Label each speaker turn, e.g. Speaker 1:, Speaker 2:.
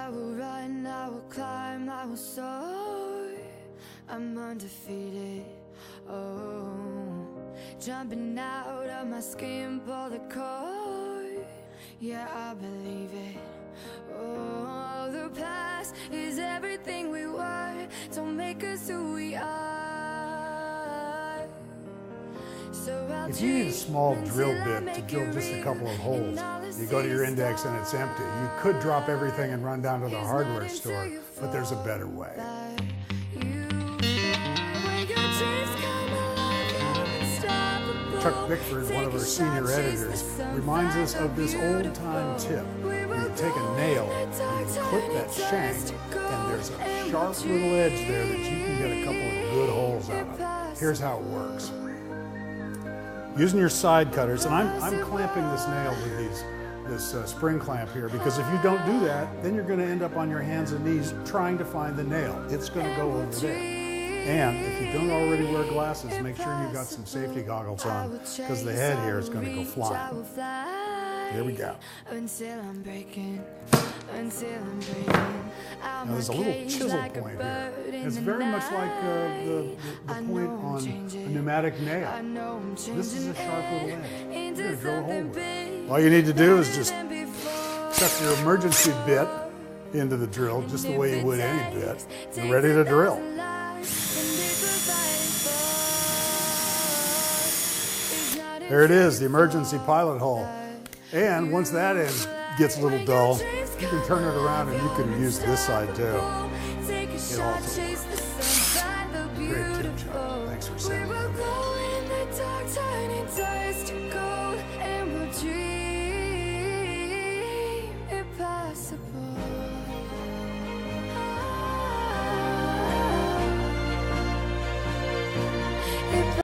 Speaker 1: I will run, I will climb, I will soar. I'm undefeated. Oh, jumping out of my skin, pull the cord. Yeah, I believe it. Oh, the past is everything we were. Don't make us who we are. So
Speaker 2: if you need a small drill bit to drill just a couple of holes, you go to your index and it's empty. You could drop everything and run down to the hardware store, but there's a better way. Chuck Bickford, one of our senior editors, reminds us of this old-time tip. You take a nail and you clip that shank, and there's a sharp little edge there that you can get a couple of good holes out of. Here's how it works. Using your side cutters, and I'm clamping this nail with this spring clamp here, because if you don't do that, then you're going to end up on your hands and knees trying to find the nail. It's going to go over there. And if you don't already wear glasses, make sure you've got some safety goggles on, because the head here is going to go flying. Here we go. Now there's a little chisel point here. It's very much like the point on a pneumatic nail. This is a sharp little edge. You're going to drill a hole with it. All you need to do is just chuck your emergency bit into the drill, just the way you would any bit. You're ready to drill. There it is, the emergency pilot hole. And once that end gets a little dull, you can turn it around and you can use this side too. It also works.